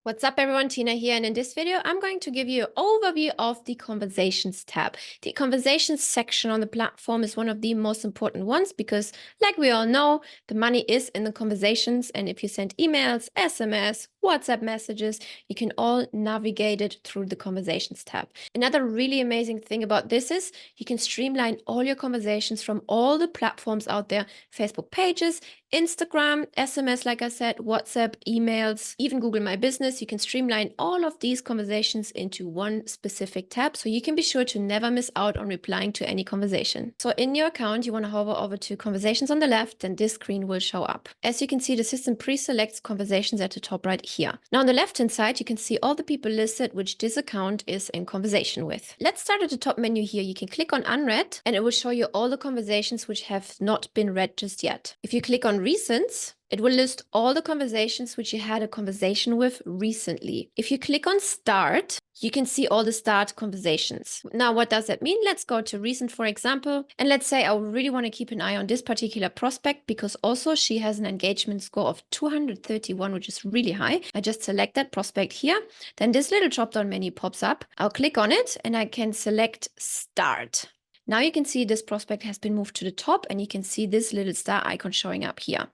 What's up everyone, Tina here, and in this video I'm going to give you an overview of the Conversations tab. The Conversations section on the platform is one of the most important ones because, like we all know, the money is in the conversations, and if you send emails, SMS, WhatsApp messages, you can all navigate it through the Conversations tab. Another really amazing thing about this is you can streamline all your conversations from all the platforms out there: Facebook pages, Instagram, SMS, like I said, WhatsApp, emails, even Google My Business. You can streamline all of these conversations into one specific tab, so you can be sure to never miss out on replying to any conversation. So in your account, you want to hover over to Conversations on the left, and this screen will show up. As you can see, the system pre-selects conversations at the top right here. Now on the left-hand side, you can see all the people listed which this account is in conversation with. Let's start at the top menu here. You can click on Unread, and it will show you all the conversations which have not been read just yet. If you click on Recents, it will list all the conversations which you had a conversation with recently. If you click on Start, you can see all the start conversations. Now, what does that mean? Let's go to recent, for example. And let's say I really want to keep an eye on this particular prospect because also she has an engagement score of 231, which is really high. I just select that prospect here. Then this little drop-down menu pops up. I'll click on it and I can select Start. Now you can see this prospect has been moved to the top, and you can see this little star icon showing up here.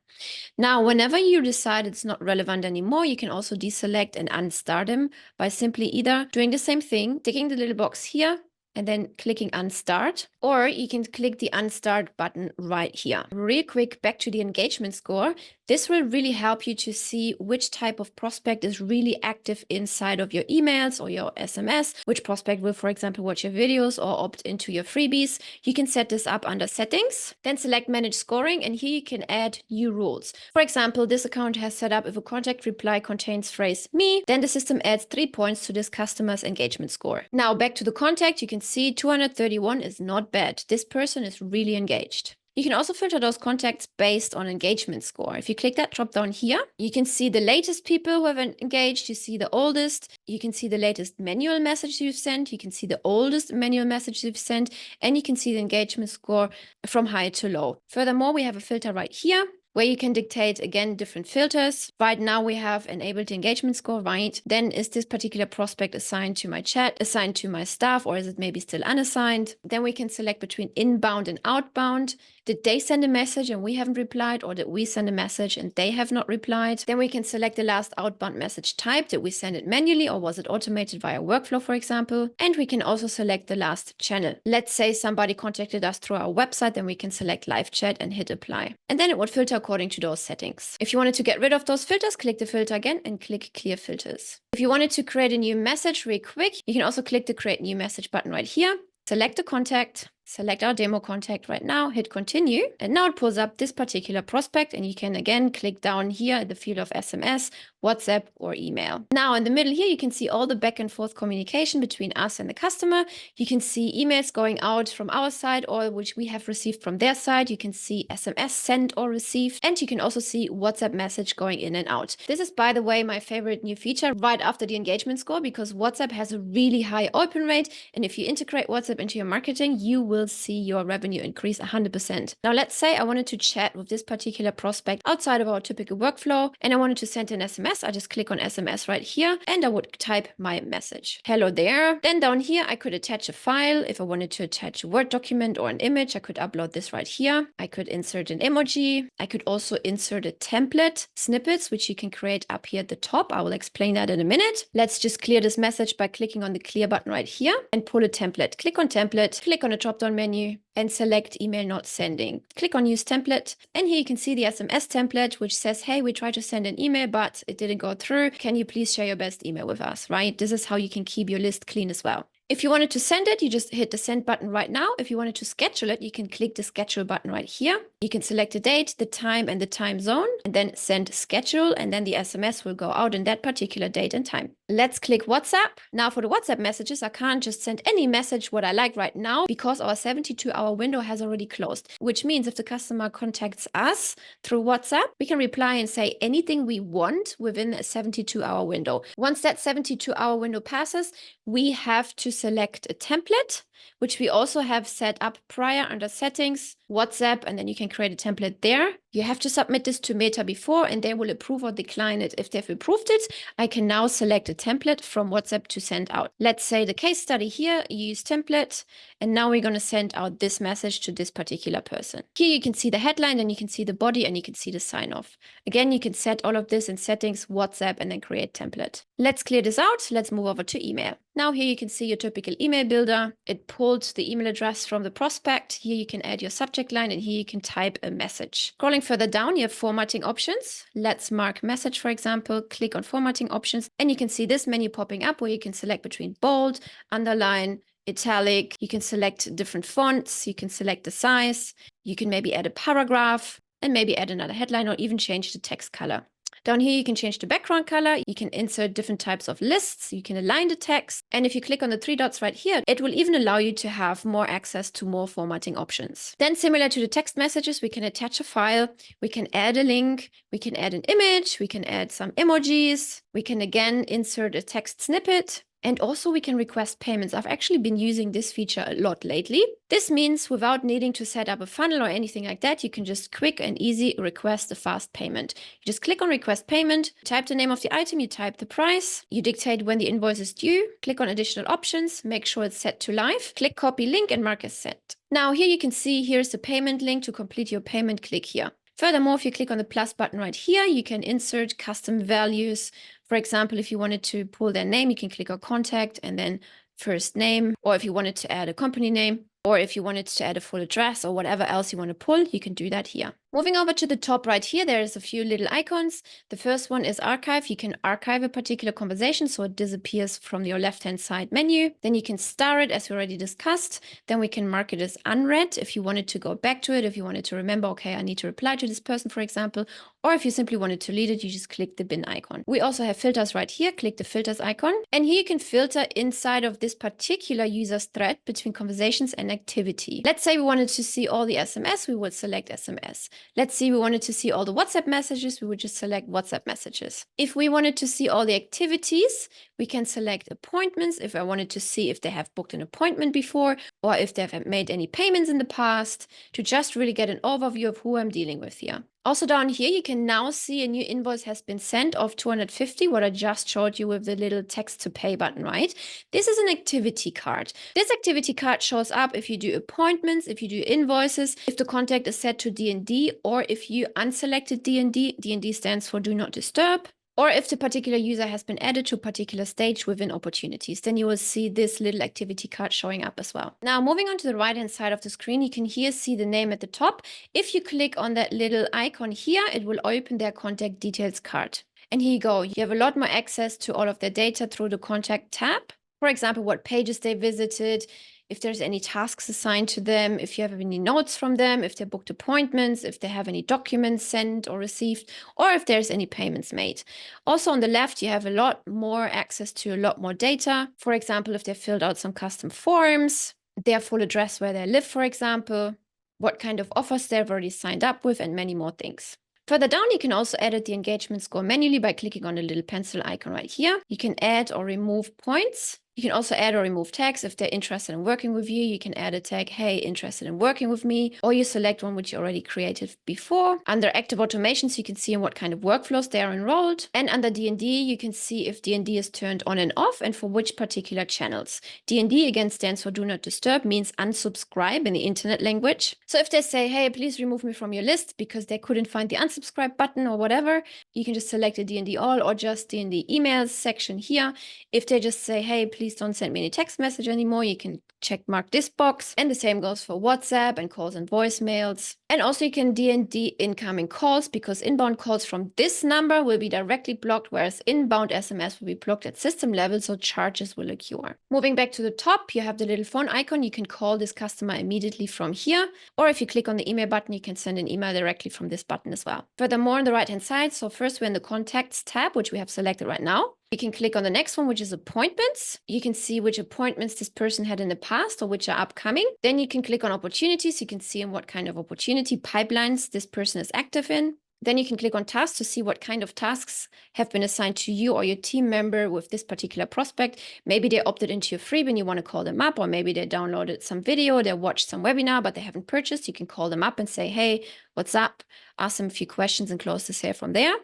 Now, whenever you decide it's not relevant anymore, you can also deselect and unstart them by simply either doing the same thing, ticking the little box here, and then clicking Unstart, or you can click the Unstart button right here. Real quick, back to the engagement score. This will really help you to see which type of prospect is really active inside of your emails or your SMS, which prospect will, for example, watch your videos or opt into your freebies. You can set this up under Settings, then select Manage Scoring, and here you can add new rules. For example, this account has set up if a contact reply contains phrase me, then the system adds 3 points to this customer's engagement score. Now back to the contact, you can see 231 is not bad. This person is really engaged. You can also filter those contacts based on engagement score. If you click that drop down here, you can see the latest people who have engaged. You see the oldest. You can see the latest manual message you've sent. You can see the oldest manual message you've sent. And you can see the engagement score from high to low. Furthermore, we have a filter right here where you can dictate, again, different filters. Right now we have enabled the engagement score, right? Then is this particular prospect assigned to my chat, assigned to my staff, or is it maybe still unassigned? Then we can select between inbound and outbound. Did they send a message and we haven't replied, or did we send a message and they have not replied? Then we can select the last outbound message type. Did we send it manually or was it automated via workflow, for example? And we can also select the last channel. Let's say somebody contacted us through our website, then we can select live chat and hit apply. And then it would filter according to those settings. If you wanted to get rid of those filters, click the filter again and click clear filters. If you wanted to create a new message real quick, you can also click the create new message button right here. Select the contact, select our demo contact right now, hit continue, and now it pulls up this particular prospect, and you can again click down here in the field of SMS, WhatsApp, or email. Now in the middle here, you can see all the back and forth communication between us and the customer. You can see emails going out from our side or which we have received from their side. You can see SMS sent or received, and you can also see WhatsApp message going in and out. This is, by the way, my favorite new feature right after the engagement score, because WhatsApp has a really high open rate, and if you integrate WhatsApp into your marketing, you will see your revenue increase 100%. Now let's say I wanted to chat with this particular prospect outside of our typical workflow, and I wanted to send an SMS. I just click on SMS right here, and I would type my message. Hello there. Then down here, I could attach a file. If I wanted to attach a Word document or an image, I could upload this right here. I could insert an emoji. I could also insert a template snippets, which you can create up here at the top. I will explain that in a minute. Let's just clear this message by clicking on the clear button right here and pull a template. Click on template, click on the drop-down menu, and select email not sending. Click on use template, and here you can see the SMS template, which says, hey, we tried to send an email, but it didn't go through. Can you please share your best email with us, right? This is how you can keep your list clean as well. If you wanted to send it, you just hit the send button right now. If you wanted to schedule it, you can click the schedule button right here. You can select the date, the time, and the time zone, and then send schedule, and then the SMS will go out in that particular date and time. Let's click WhatsApp. Now for the WhatsApp messages, I can't just send any message what I like right now because our 72-hour window has already closed, which means if the customer contacts us through WhatsApp, we can reply and say anything we want within a 72-hour window. Once that 72-hour window passes, we have to select a template which we also have set up prior under settings, WhatsApp, and then you can create a template there. You have to submit this to Meta before, and they will approve or decline it. If they've approved it, I can now select a template from WhatsApp to send out. Let's say the case study here, use template, and now we're going to send out this message to this particular person. Here you can see the headline, and you can see the body, and you can see the sign off. Again, you can set all of this in settings, WhatsApp, and then create template. Let's clear this out. Let's move over to email. Now here you can see your typical email builder. It pulled the email address from the prospect. Here you can add your subject line, and here you can type a message. Scrolling further down, you have formatting options. Let's mark message, for example. Click on formatting options, and you can see this menu popping up where you can select between bold, underline, italic. You can select different fonts. You can select the size. You can maybe add a paragraph and maybe add another headline or even change the text color. Down here, you can change the background color. You can insert different types of lists. You can align the text. And if you click on the three dots right here, it will even allow you to have more access to more formatting options. Then similar to the text messages, we can attach a file. We can add a link. We can add an image. We can add some emojis. We can again insert a text snippet. And also we can request payments. I've actually been using this feature a lot lately. This means without needing to set up a funnel or anything like that, you can just quick and easy request a fast payment. You just click on request payment, type the name of the item, you type the price, you dictate when the invoice is due, click on additional options, make sure it's set to live, click copy link and mark as sent. Now here you can see here's the payment link. To complete your payment, click here. Furthermore, if you click on the plus button right here, you can insert custom values. For example, if you wanted to pull their name, you can click on contact and then first name, or if you wanted to add a company name, or if you wanted to add a full address or whatever else you want to pull, you can do that here. Moving over to the top right here, there's a few little icons. The first one is archive. You can archive a particular conversation so it disappears from your left-hand side menu. Then you can star it as we already discussed. Then we can mark it as unread if you wanted to go back to it, if you wanted to remember, okay, I need to reply to this person, for example, or if you simply wanted to delete it, you just click the bin icon. We also have filters right here. Click the filters icon. And here you can filter inside of this particular user's thread between conversations and activity. Let's say we wanted to see all the SMS, we would select SMS. Let's see, we wanted to see all the WhatsApp messages, we would just select WhatsApp messages. If we wanted to see all the activities, we can select appointments. If I wanted to see if they have booked an appointment before or if they've made any payments in the past, to just really get an overview of who I'm dealing with here. Also down here, you can now see a new invoice has been sent of 250, what I just showed you with the little text to pay button, right? This is an activity card. This activity card shows up if you do appointments, if you do invoices, if the contact is set to D&D, or if you unselected D&D. D&D stands for do not disturb. Or if the particular user has been added to a particular stage within opportunities, then you will see this little activity card showing up as well. Now, moving on to the right-hand side of the screen, you can here see the name at the top. If you click on that little icon here, it will open their contact details card. And here you go. You have a lot more access to all of their data through the contact tab. For example, what pages they visited, if there's any tasks assigned to them, if you have any notes from them, if they booked appointments, if they have any documents sent or received, or if there's any payments made. Also on the left, you have a lot more access to a lot more data. For example, if they filled out some custom forms, their full address where they live, for example, what kind of offers they've already signed up with, and many more things. Further down, you can also edit the engagement score manually by clicking on the little pencil icon right here. You can add or remove points. You can also add or remove tags. If they're interested in working with you, you can add a tag, hey, interested in working with me, or you select one which you already created before. Under active automations, you can see in what kind of workflows they are enrolled. And under D&D, you can see if D&D is turned on and off and for which particular channels. D&D again stands for do not disturb, means unsubscribe in the internet language. So if they say, hey, please remove me from your list because they couldn't find the unsubscribe button or whatever, you can just select a D&D all or just D&D emails section here. If they just say, hey, please don't send me any text message anymore, you can check mark this box. And the same goes for WhatsApp and calls and voicemails. And also you can D&D incoming calls, because inbound calls from this number will be directly blocked, whereas inbound SMS will be blocked at system level, so charges will occur. Moving back to the top, you have the little phone icon. You can call this customer immediately from here, or if you click on the email button, you can send an email directly from this button as well. Furthermore, on the right hand side, so first we're in the contacts tab, which we have selected right now. You can click on the next one, which is appointments. You can see which appointments this person had in the past or which are upcoming. Then you can click on opportunities. You can see in what kind of opportunity pipelines this person is active in. Then you can click on tasks to see what kind of tasks have been assigned to you or your team member with this particular prospect. Maybe they opted into your freebie and you want to call them up, or maybe they downloaded some video, they watched some webinar, but they haven't purchased. You can call them up and say, hey, what's up? Ask them a few questions and close the sale from there.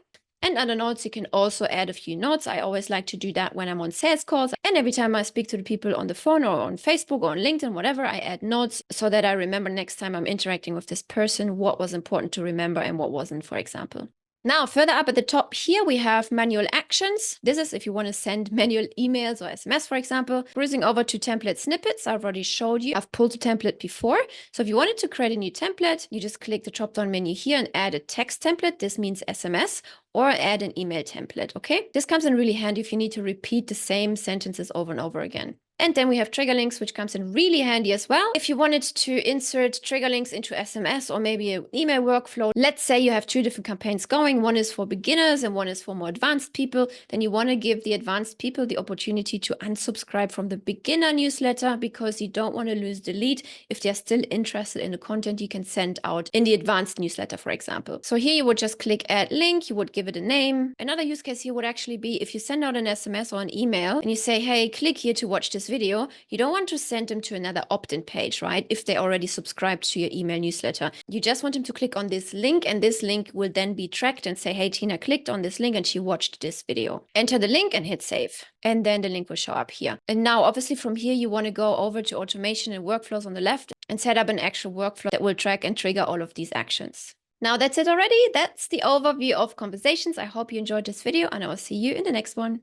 And under notes, you can also add a few notes. I always like to do that when I'm on sales calls. And every time I speak to the people on the phone or on Facebook or on LinkedIn, whatever, I add notes so that I remember next time I'm interacting with this person what was important to remember and what wasn't, for example. Now, further up at the top here, we have manual actions. This is if you want to send manual emails or SMS, for example. Cruising over to template snippets, I've already showed you. I've pulled a template before. So if you wanted to create a new template, you just click the drop-down menu here and add a text template. This means SMS, or add an email template, okay? This comes in really handy if you need to repeat the same sentences over and over again. And then we have trigger links, which comes in really handy as well. If you wanted to insert trigger links into SMS or maybe an email workflow, let's say you have two different campaigns going. One is for beginners and one is for more advanced people. Then you want to give the advanced people the opportunity to unsubscribe from the beginner newsletter because you don't want to lose the lead if they're still interested in the content you can send out in the advanced newsletter, for example. So here you would just click add link, you would give it a name. Another use case here would actually be if you send out an SMS or an email and you say, hey, click here to watch this video, you don't want to send them to another opt-in page, right? If they already subscribed to your email newsletter, you just want them to click on this link, and this link will then be tracked and say, hey, Tina clicked on this link and she watched this video. Enter the link and hit save. And then the link will show up here. And now obviously from here, you want to go over to automation and workflows on the left and set up an actual workflow that will track and trigger all of these actions. Now that's it already. That's the overview of conversations. I hope you enjoyed this video and I will see you in the next one.